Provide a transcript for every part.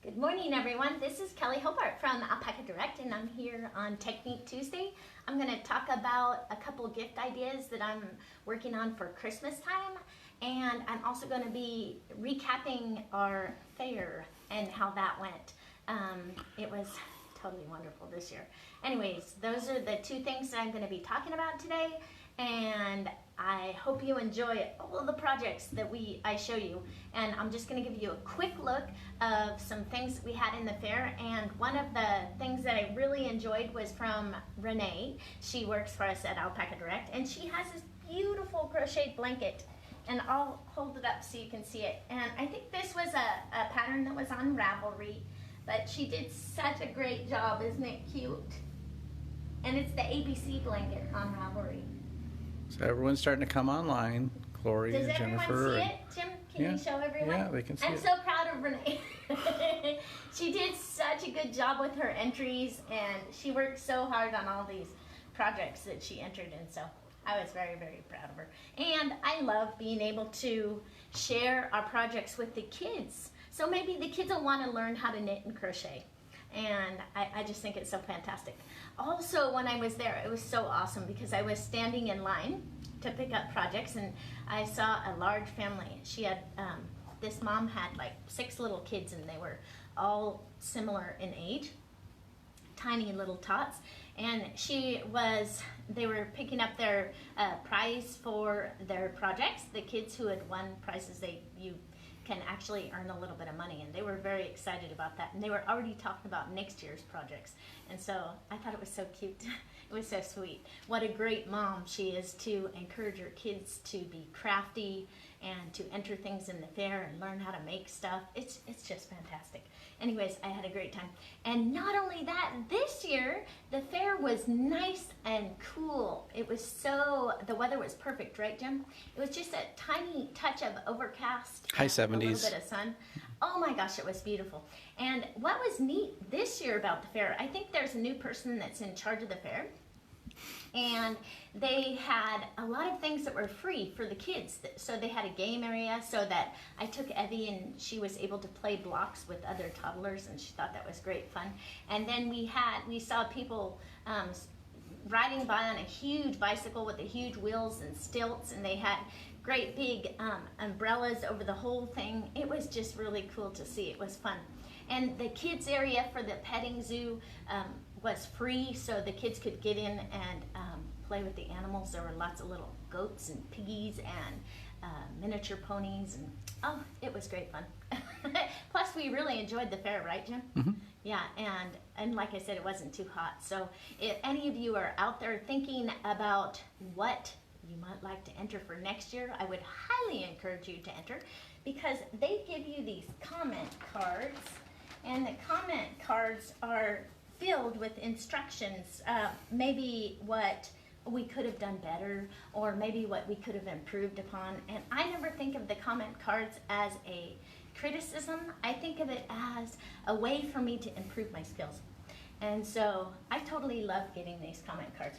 Good morning, everyone. This is Kelly Hobart from Alpaca Direct, and I'm here on Technique Tuesday. I'm going to talk about a couple gift ideas that I'm working on for Christmas time, and I'm also going to be recapping our fair and how that went. It was totally wonderful this year. Anyways, those are the two things that I'm going to be talking about today, and I hope you enjoy all of the projects that I show you. And I'm just going to give you a quick look of some things we had in the fair. And one of the things that I really enjoyed was from Renee. She works for us at Alpaca Direct, and she has this beautiful crocheted blanket. And I'll hold it up so you can see it. And I think this was a pattern that was on Ravelry, but she did such a great job. Isn't it cute? And it's the ABC blanket on Ravelry. So everyone's starting to come online. Gloria, Does Jennifer. everyone see it? Jim, can you show everyone? Yeah, they can see I'm it. so proud of Renee. She did such a good job with her entries, and she worked so hard on all these projects that she entered in. So I was very, very proud of her. And I love being able to share our projects with the kids. So maybe the kids will want to learn how to knit and crochet. And I just think it's so fantastic. Also, when I was there, it was so awesome because I was standing in line to pick up projects, and I saw a large family. She had, this mom had like 6 little kids, and they were all similar in age, tiny little tots. And they were picking up their prize for their projects. The kids who had won prizes, you can actually earn a little bit of money, and they were very excited about that, and they were already talking about next year's projects. And so I thought it was so cute. It was so sweet. What a great mom she is to encourage her kids to be crafty and to enter things in the fair and learn how to make stuff. It's just fantastic. Anyways, I had a great time. And not only that, this year the fair was nice and cool. The weather was perfect, right, Jim? It was just a tiny touch of overcast. High 70s. A little bit of sun. Oh my gosh, it was beautiful. And what was neat this year about the fair, I think there's a new person that's in charge of the fair. And they had a lot of things that were free for the kids. So they had a game area so that I took Evie and she was able to play blocks with other toddlers, and she thought that was great fun. And then we saw people riding by on a huge bicycle with the huge wheels and stilts, and they had great big umbrellas over the whole thing. It was just really cool to see. It was fun. And the kids area for the petting zoo was free, so the kids could get in and play with the animals. There were lots of little goats and piggies and miniature ponies, and it was great fun. Plus, we really enjoyed the fair, right, Jim? Mm-hmm. Yeah, and like I said, it wasn't too hot. So if any of you are out there thinking about what you might like to enter for next year, I would highly encourage you to enter, because they give you these comment cards, and the comment cards are filled with instructions, maybe what we could have done better, or maybe what we could have improved upon. And I never think of the comment cards as a criticism. I think of it as a way for me to improve my skills. And so I totally love getting these comment cards.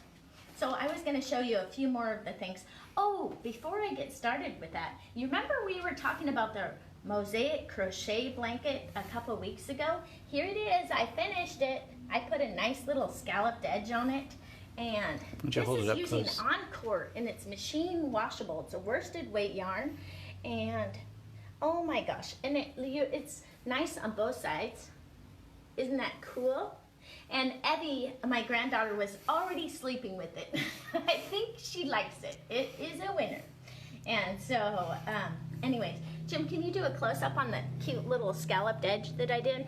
So I was going to show you a few more of the things. Oh, before I get started with that, you remember we were talking about the mosaic crochet blanket a couple weeks ago? Here it is. I finished it. I put a nice little scalloped edge on it, and this is using Encore, and it's machine washable. It's a worsted weight yarn, and oh my gosh, and it's nice on both sides. Isn't that cool? And Evie, my granddaughter, was already sleeping with it. I think she likes it. It is a winner. And so, anyways, Jim, can you do a close-up on the cute little scalloped edge that I did?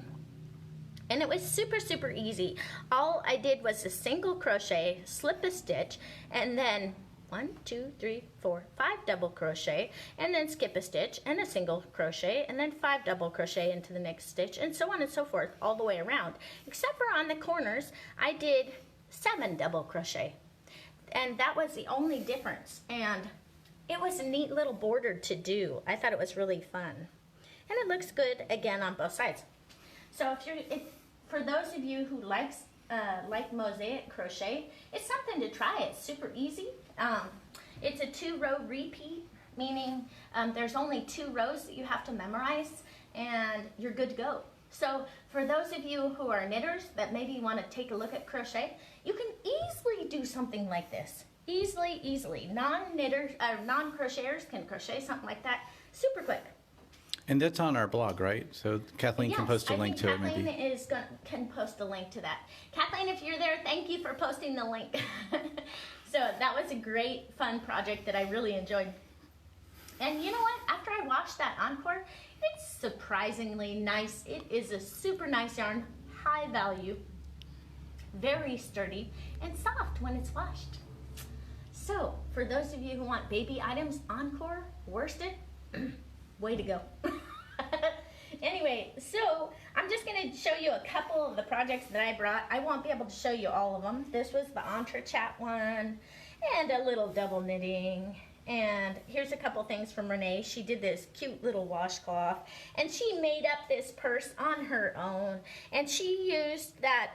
And it was super, super easy. All I did was a single crochet, slip a stitch, and then 1, 2, 3, 4, 5 double crochet, and then skip a stitch and a single crochet, and then 5 double crochet into the next stitch, and so on and so forth all the way around. Except for on the corners, I did 7 double crochet, and that was the only difference. And it was a neat little border to do. I thought it was really fun, and it looks good again on both sides. So for those of you who like mosaic crochet, it's something to try. It's super easy. It's a 2-row repeat, meaning there's only 2 rows that you have to memorize, and you're good to go. So for those of you who are knitters that maybe want to take a look at crochet, you can easily do something like this. Easily. Non-knitters, non-crocheters can crochet something like that super quick. And that's on our blog, right? So Kathleen can post a link to it maybe. Kathleen can post a link to that. Kathleen, if you're there, thank you for posting the link. So that was a great, fun project that I really enjoyed. And you know what? After I washed that Encore, it's surprisingly nice. It is a super nice yarn, high value, very sturdy, and soft when it's washed. So for those of you who want baby items, Encore, worsted, way to go. Anyway, so I'm just going to show you a couple of the projects that I brought. I won't be able to show you all of them. This was the Entrechat one, and a little double knitting. And here's a couple things from Renee. She did this cute little washcloth, and she made up this purse on her own. And she used that,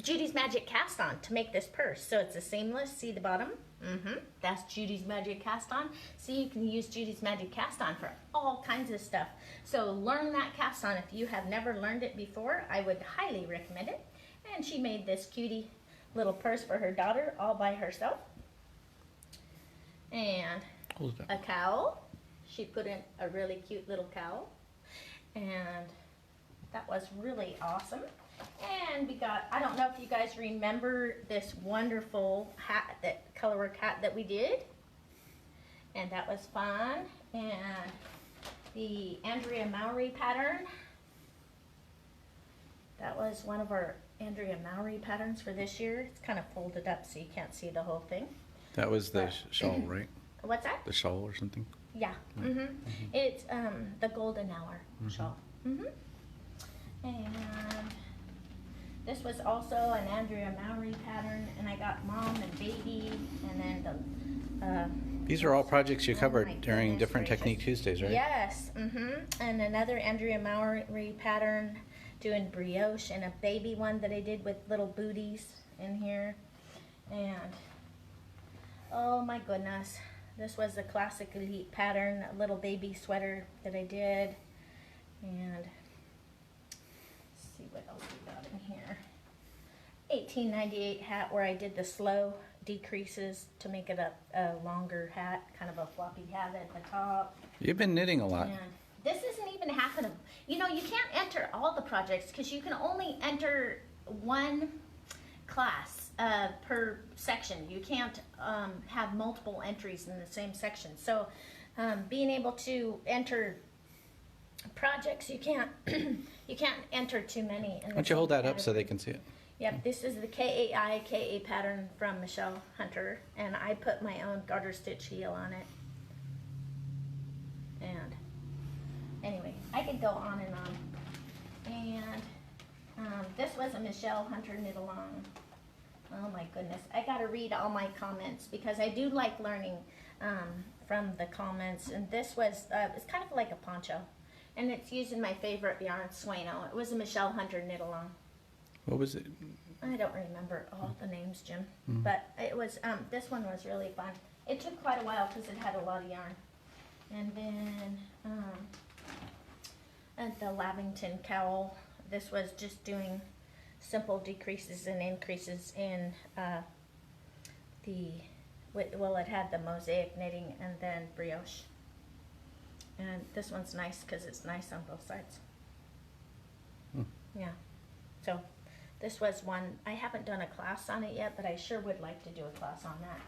Judy's Magic Cast On to make this purse. So it's a seamless, see the bottom? That's Judy's Magic Cast On. So you can use Judy's Magic Cast On for all kinds of stuff. So learn that cast on. If you have never learned it before, I would highly recommend it. And she made this cutie little purse for her daughter all by herself. And a cowl. She put in a really cute little cowl. And that was really awesome. And we got, I don't know if you guys remember this wonderful hat, that colorwork hat that we did. And that was fun. And the Andrea Mowry pattern. That was one of our Andrea Mowry patterns for this year. It's kind of folded up so you can't see the whole thing. That was the shawl, right? What's that? The shawl or something? Yeah. It's the Golden Hour shawl. And this was also an Andrea Mowry pattern, and I got mom and baby, and then the these are all projects you covered during different Technique Tuesdays, right? Yes. And another Andrea Mowry pattern, doing brioche, and a baby one that I did with little booties in here. And oh my goodness, this was the Classic Elite pattern, a little baby sweater that I did. And let's see what else we got in here. 1898 hat where I did the slow decreases to make it a longer hat, kind of a floppy hat at the top. You've been knitting a lot. And this isn't even half of them. You know, you can't enter all the projects because you can only enter one class per section. You can't have multiple entries in the same section. So being able to enter projects, you can't you can't enter too many. Why don't you hold that up so they can see it? Yep, this is the KAI pattern from Michelle Hunter, and I put my own garter stitch heel on it. And anyway, I could go on and on. And this was a Michelle Hunter knit along. Oh my goodness, I gotta read all my comments because I do like learning from the comments. And this was, it's kind of like a poncho. And it's using my favorite yarn, Sueno. It was a Michelle Hunter knit along. What was it? I don't remember all the names, Jim. But it was, this one was really fun. It took quite a while because it had a lot of yarn. And then at the Lavington cowl, this was just doing simple decreases and increases in well, it had the mosaic knitting and then brioche. And this one's nice because it's nice on both sides. Yeah. So this was one, I haven't done a class on it yet, but I sure would like to do a class on that.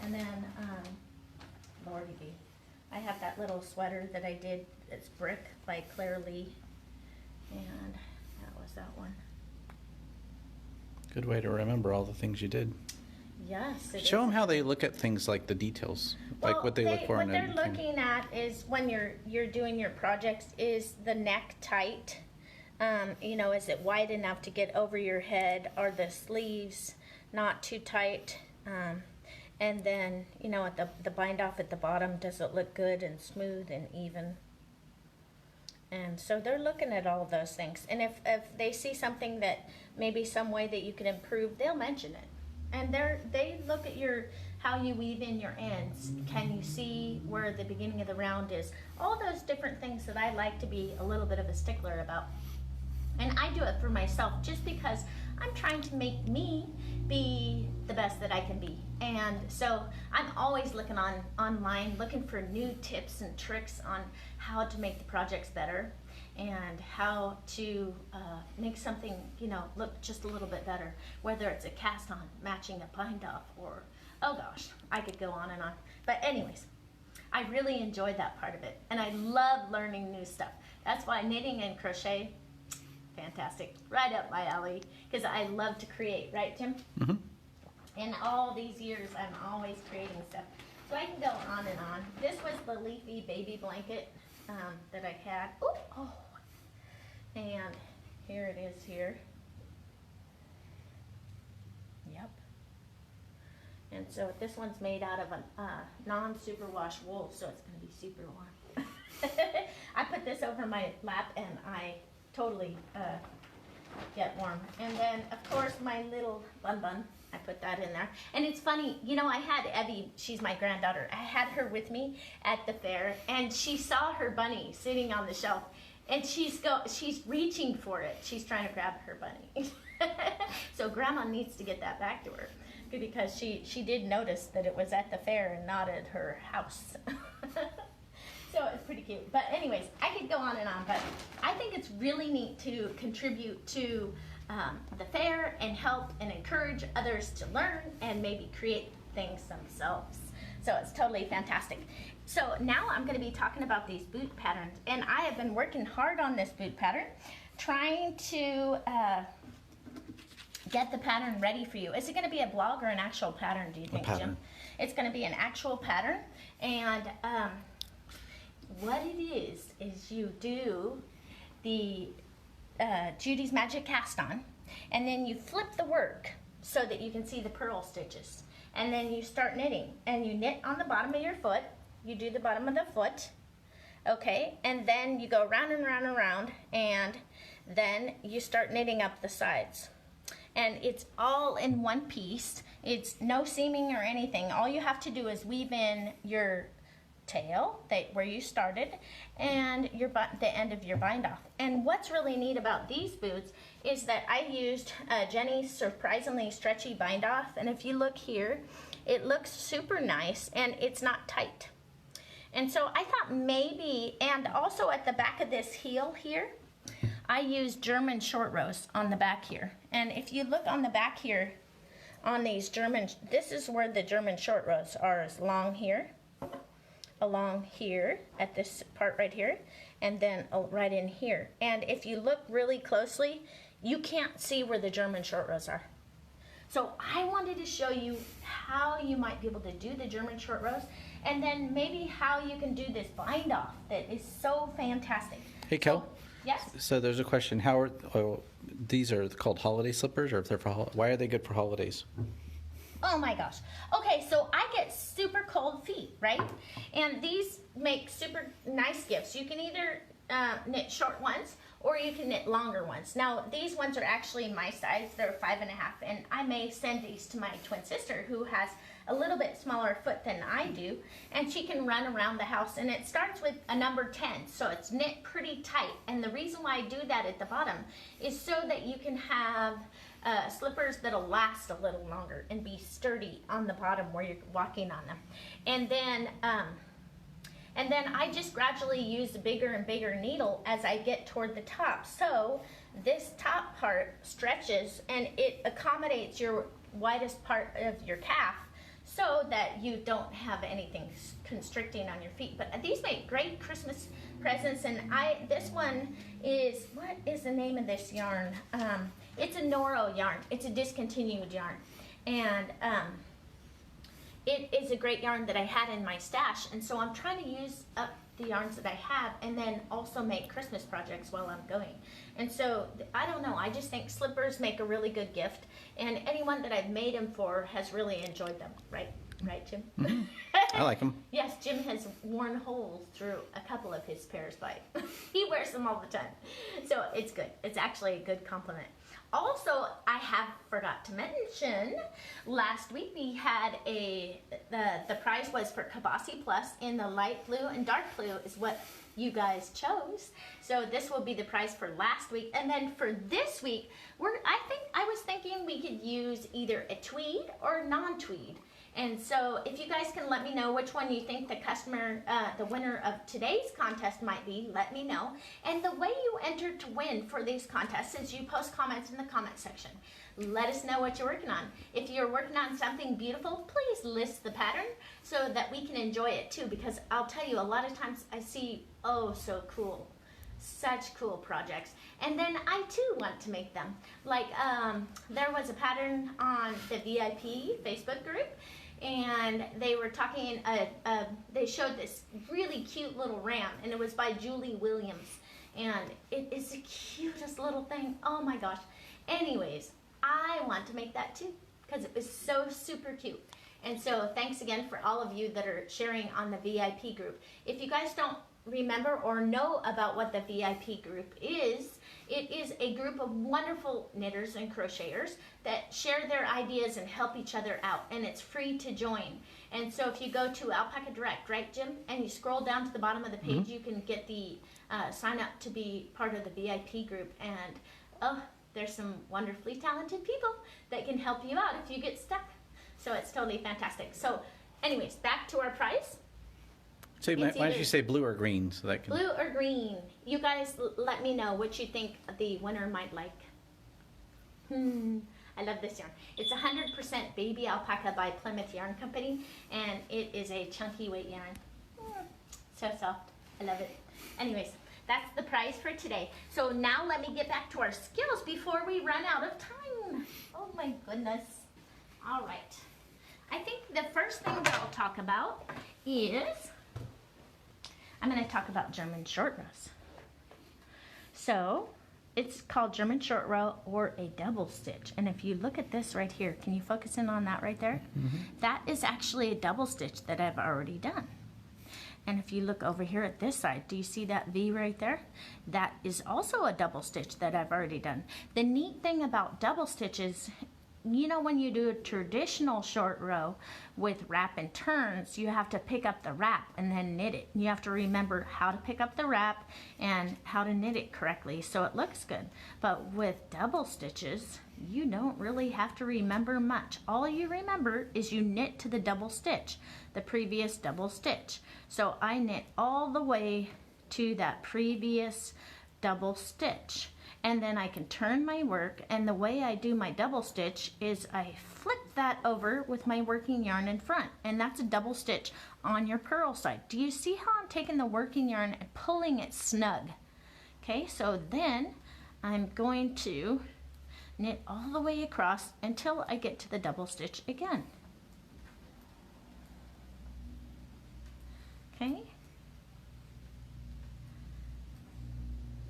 And then, Lordy B, I have that little sweater that I did, it's Brick by Claire Lee. And that was that one. Good way to remember all the things you did. Yes. Show them how they look at things like the details, like what they look for. What they're looking at is when you're doing your projects is the neck tight. You know, is it wide enough to get over your head? Are the sleeves not too tight? And then, you know, at the bind off at the bottom, does it look good and smooth and even? And so they're looking at all of those things. And if they see something that maybe some way that you can improve, they'll mention it. And they look at your how you weave in your ends. Can you see where the beginning of the round is? All those different things that I like to be a little bit of a stickler about. And I do it for myself just because I'm trying to make me be the best that I can be. And so I'm always looking online, looking for new tips and tricks on how to make the projects better and how to make something, you know, look just a little bit better, whether it's a cast on matching a bind off, or, oh gosh, I could go on and on. But anyways, I really enjoyed that part of it, and I love learning new stuff. That's why knitting and crochet, fantastic, right up my alley, because I love to create, right, Jim? Mm-hmm. In all these years, I'm always creating stuff. So I can go on and on. This was the leafy baby blanket that I had. Ooh, oh, and here it is here. Yep. And so this one's made out of a non-superwash wool, so it's going to be super warm. I put this over my lap, and I totally get warm. And then, of course, my little bun bun. I put that in there. And it's funny, you know, I had Evie, she's my granddaughter. I had her with me at the fair, and she saw her bunny sitting on the shelf, and she's reaching for it. She's trying to grab her bunny. So Grandma needs to get that back to her, because she did notice that it was at the fair and not at her house. So it's pretty cute. But anyways, I could go on and on, but I think it's really neat to contribute to the fair and help and encourage others to learn and maybe create things themselves. So it's totally fantastic. So now I'm going to be talking about these boot patterns, and I have been working hard on this boot pattern, trying to get the pattern ready for you. Is it going to be a blog or an actual pattern, do you think, Jim? It's going to be an actual pattern, and what it is you do the Judy's Magic Cast On, and then you flip the work so that you can see the purl stitches, and then you start knitting, and you knit on the bottom of your foot. You do the bottom of the foot, okay, and then you go round and round and round, and then you start knitting up the sides, and it's all in one piece. It's no seaming or anything. All you have to do is weave in your tail where you started, and the end of your bind off. And what's really neat about these boots is that I used Jenny's surprisingly stretchy bind off, and if you look here, it looks super nice and it's not tight. And so I thought maybe, and also at the back of this heel here, I used German short rows on the back here. And if you look on the back here on these this is where the German short rows are, is along here at this part right here, and then right in here. And if you look really closely, you can't see where the German short rows are. So I wanted to show you how you might be able to do the German short rows, and then maybe how you can do this bind off that is so fantastic. Hey, Kel. Yes? So there's a question. These are called holiday slippers, or if they're why are they good for holidays? Oh my gosh. Okay, so I get super cold feet, right? And these make super nice gifts. You can either knit short ones, or you can knit longer ones. Now, these ones are actually my size. They're 5.5, and I may send these to my twin sister, who has a little bit smaller foot than I do, and she can run around the house. And it starts with a number 10, so it's knit pretty tight. And the reason why I do that at the bottom is so that you can have slippers that'll last a little longer and be sturdy on the bottom where you're walking on them. And then I just gradually use a bigger and bigger needle as I get toward the top. So this top part stretches and it accommodates your widest part of your calf, so that you don't have anything constricting on your feet. But these make great Christmas presents, and this one is, what is the name of this yarn? It's a Noro yarn. It's a discontinued yarn, and it is a great yarn that I had in my stash, and so I'm trying to use up the yarns that I have, and then also make Christmas projects while I'm going. And so, I don't know, I just think slippers make a really good gift, and anyone that I've made them for has really enjoyed them, right, Jim? Mm-hmm. I like them. Yes, Jim has worn holes through a couple of his pairs by. He wears them all the time, so it's good. It's actually a good compliment. Also, I have forgot to mention, last week we had the prize was for Kabasi Plus in the light blue and dark blue is what you guys chose. So this will be the prize for last week. And then for this week, I was thinking we could use either a tweed or non-tweed. And so if you guys can let me know which one you think the winner of today's contest might be, let me know. And the way you enter to win for these contests is you post comments in the comment section. Let us know what you're working on. If you're working on something beautiful, please list the pattern so that we can enjoy it too, because I'll tell you, a lot of times I see, oh, so cool. Such cool projects. And then I too want to make them. Like there was a pattern on the VIP Facebook group, and they were talking, they showed this really cute little ram, and it was by Julie Williams. And it is the cutest little thing. Oh my gosh. Anyways, I want to make that too, because it was so super cute. And so thanks again for all of you that are sharing on the VIP group. If you guys don't remember or know about what the VIP group is, it is a group of wonderful knitters and crocheters that share their ideas and help each other out, and it's free to join. And so if you go to Alpaca Direct, right, Jim, and you scroll down to the bottom of the page, you can get the sign up to be part of the VIP group. And oh, there's some wonderfully talented people that can help you out if you get stuck. So it's totally fantastic. So anyways, back to our prize. So why don't you say blue or green so that can... Blue or green. You guys let me know what you think the winner might like. I love this yarn. It's 100% baby alpaca by Plymouth Yarn Company, and it is a chunky weight yarn. So soft. I love it. Anyways, that's the prize for today. So now let me get back to our skills before we run out of time. Oh my goodness. All right. I think the first thing that I'll talk about is I'm going to talk about German short rows. So it's called German short row or a double stitch. And if you look at this right here, can you focus in on that right there? That is actually a double stitch that I've already done. And if you look over here at this side, do you see that V right there? That is also a double stitch that I've already done. The neat thing about double stitches, you know, when you do a traditional short row with wrap and turns, you have to pick up the wrap and then knit it. You have to remember how to pick up the wrap and how to knit it correctly so it looks good. But with double stitches, you don't really have to remember much. All you remember is you knit to the double stitch, the previous double stitch. So I knit all the way to that previous double stitch. And then I can turn my work, and the way I do my double stitch is I flip that over with my working yarn in front, and that's a double stitch on your purl side. Do you see how I'm taking the working yarn and pulling it snug? Okay, so then I'm going to knit all the way across until I get to the double stitch again. Okay.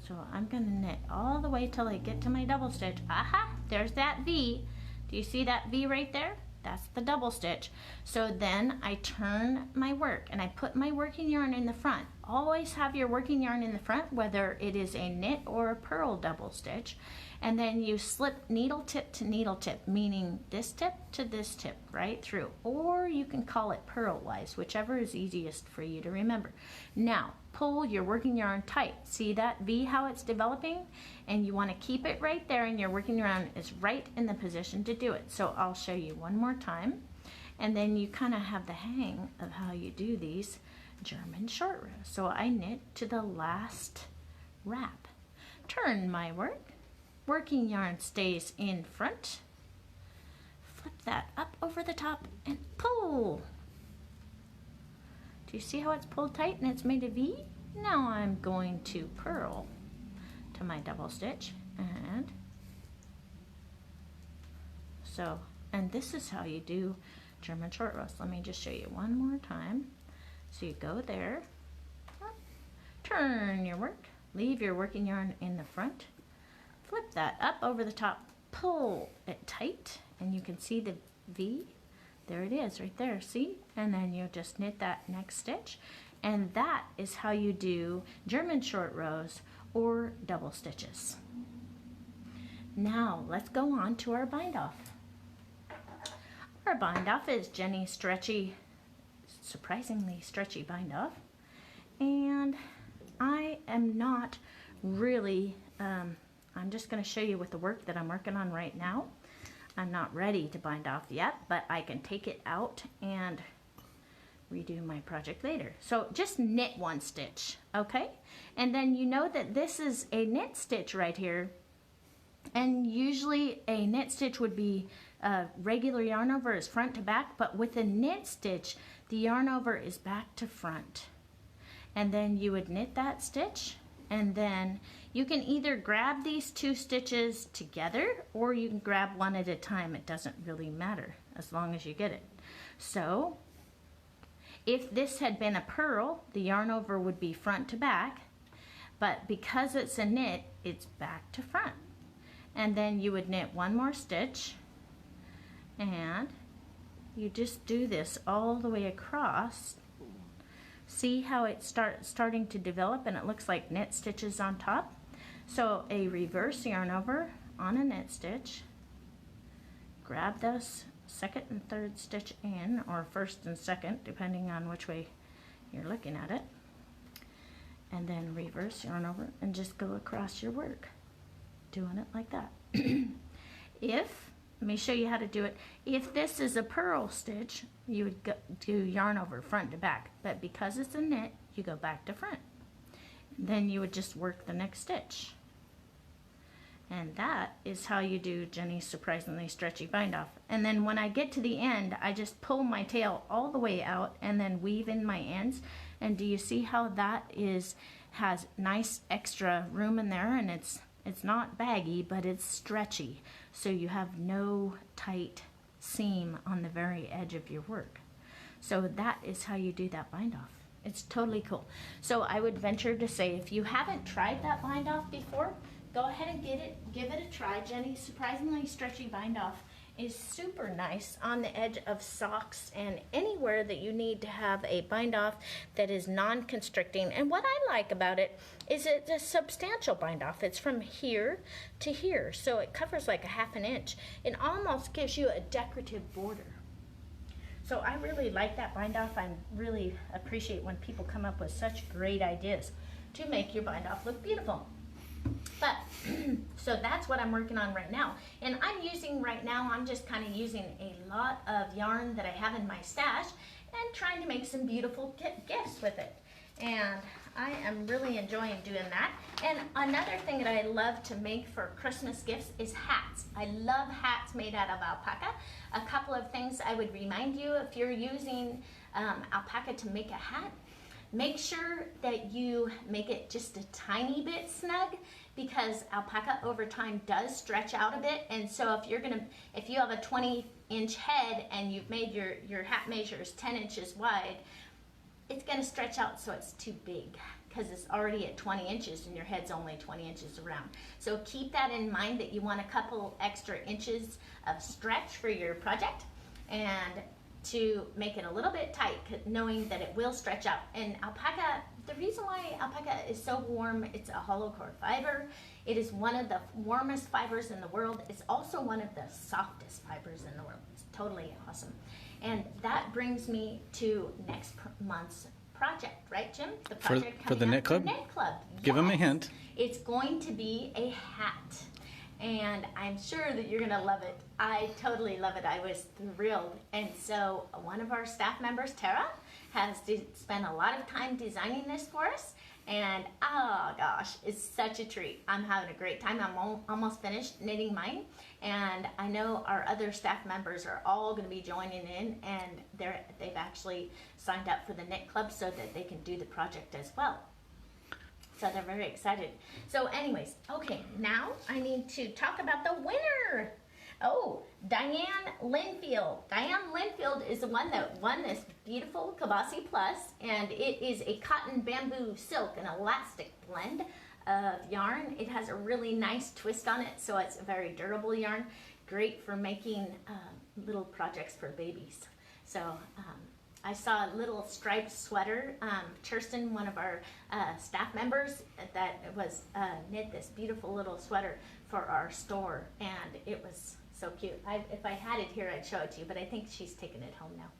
So I'm going to knit all the way till I get to my double stitch. Aha, there's that V. Do you see that V right there? That's the double stitch. So then I turn my work and I put my working yarn in the front. Always have your working yarn in the front, whether it is a knit or a purl double stitch. And then you slip needle tip to needle tip, meaning this tip to this tip right through. Or you can call it purl-wise, whichever is easiest for you to remember. Now, pull your working yarn tight. See that V, how it's developing? And you want to keep it right there, and your working yarn is right in the position to do it. So I'll show you one more time. And then you kind of have the hang of how you do these German short rows. So I knit to the last wrap. Turn my work. Working yarn stays in front. Flip that up over the top and pull. Do you see how it's pulled tight and it's made a V? Now I'm going to purl to my double stitch, and so, and this is how you do German short rows. Let me just show you one more time. So you go there, turn your work, leave your working yarn in the front, flip that up over the top, pull it tight, and you can see the V. There it is right there, see? And then you just knit that next stitch, and that is how you do German short rows or double stitches. Now let's go on to our bind off. Our bind off is Jenny's stretchy, surprisingly stretchy bind off. And I am not really, I'm just going to show you with the work that I'm working on right now. I'm not ready to bind off yet, but I can take it out and redo my project later. So just knit one stitch, okay? And then you know that this is a knit stitch right here. And usually a knit stitch would be regular yarn over is front to back, but with a knit stitch, the yarn over is back to front. And then you would knit that stitch, and then you can either grab these two stitches together or you can grab one at a time. It doesn't really matter as long as you get it. So if this had been a purl, the yarn over would be front to back, but because it's a knit, it's back to front. And then you would knit one more stitch, and you just do this all the way across. See how it's starting to develop and it looks like knit stitches on top? So a reverse yarn over on a knit stitch, grab those second and third stitch in, or first and second depending on which way you're looking at it, and then reverse yarn over and just go across your work, doing it like that. Let me show you how to do it. If this is a purl stitch, you would do yarn over front to back, but because it's a knit, you go back to front. Then you would just work the next stitch. And that is how you do Jenny's surprisingly stretchy bind off. And then when I get to the end, I just pull my tail all the way out and then weave in my ends. And do you see how that has nice extra room in there, and it's not baggy, but it's stretchy, so you have no tight seam on the very edge of your work. So that is how you do that bind off. It's totally cool. So I would venture to say, if you haven't tried that bind off before, go ahead and give it a try. Jenny's surprisingly stretchy bind off is super nice on the edge of socks and anywhere that you need to have a bind off that is non-constricting. And what I like about it is it's a substantial bind off. It's from here to here, so it covers like a ½ inch. It almost gives you a decorative border. So I really like that bind off. I really appreciate when people come up with such great ideas to make your bind off look beautiful. But so that's what I'm working on right now, and I'm just kind of using a lot of yarn that I have in my stash and trying to make some beautiful gifts with it, and I am really enjoying doing that. And another thing that I love to make for Christmas gifts is hats. I love hats made out of alpaca. A couple of things I would remind you: if you're using alpaca to make a hat, make sure that you make it just a tiny bit snug, because alpaca over time does stretch out a bit. And so if you have a 20-inch head and you've made your hat measures 10 inches wide, it's gonna stretch out so it's too big, because it's already at 20 inches and your head's only 20 inches around. So keep that in mind, that you want a couple extra inches of stretch for your project, and to make it a little bit tight, knowing that it will stretch out. And alpaca, the reason why alpaca is so warm, it's a hollow core fiber. It is one of the warmest fibers in the world. It's also one of the softest fibers in the world. It's totally awesome. And that brings me to next month's project, right, Jim? The project for the knit club? Knit club. Give them a hint. It's going to be a hat. And I'm sure that you're gonna love it. I totally love it. I was thrilled. And so one of our staff members, Tara, has spent a lot of time designing this for us. And oh gosh, it's such a treat. I'm having a great time. I'm almost finished knitting mine. And I know our other staff members are all gonna be joining in, and they've actually signed up for the knit club so that they can do the project as well. So they're very excited. So anyways, okay, now I need to talk about the winner. Oh, Diane Linfield. Diane Linfield is the one that won this beautiful Kabasi Plus, and it is a cotton bamboo silk and elastic blend of yarn. It has a really nice twist on it, so it's a very durable yarn. Great for making little projects for babies. So I saw a little striped sweater. Kirsten, one of our staff members, that was knit this beautiful little sweater for our store, and it was so cute. If I had it here, I'd show it to you, but I think she's taken it home now.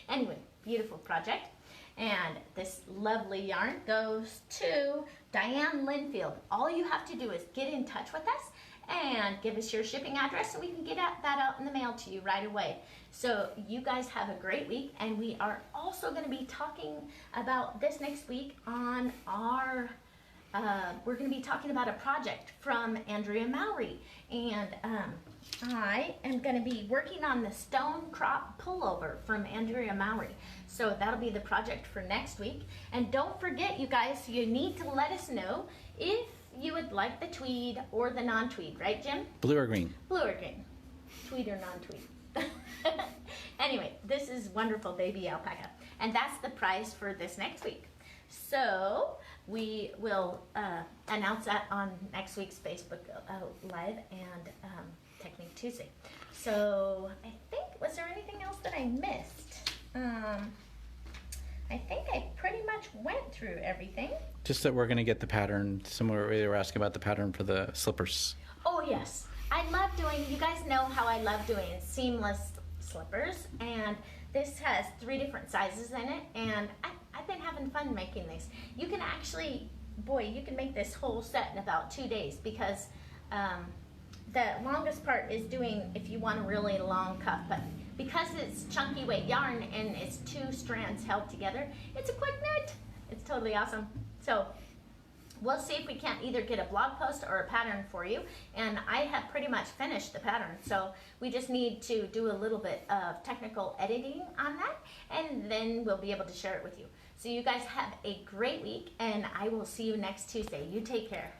Anyway, beautiful project. And this lovely yarn goes to Diane Linfield. All you have to do is get in touch with us and give us your shipping address, and we can get that out in the mail to you right away. So you guys have a great week, and we are also going to be talking about this next week on our we're going to be talking about a project from Andrea Mowry, and I am going to be working on the stone crop pullover from Andrea Mowry. So that'll be the project for next week. And don't forget, you guys, you need to let us know if you would like the tweed or the non-tweed, right, Jim? Blue or green? Blue or green. Tweed or non-tweed. Anyway, this is wonderful baby alpaca. And that's the prize for this next week. So we will announce that on next week's Facebook Live and Technique Tuesday. So I think, was there anything else that I missed? I think I pretty much went through everything. Just that we're going to get the pattern. Somewhere they were asking about the pattern for the slippers. Oh yes, I love doing, you guys know how I love doing seamless slippers, and this has 3 different sizes in it, and I've been having fun making these. You can actually, boy, you can make this whole set in about 2 days, because the longest part is doing if you want a really long cuff, but because it's chunky weight yarn and it's 2 strands held together, it's a quick knit. It's totally awesome. So we'll see if we can't either get a blog post or a pattern for you, and I have pretty much finished the pattern, so we just need to do a little bit of technical editing on that, and then we'll be able to share it with you. So you guys have a great week, and I will see you next Tuesday. You take care.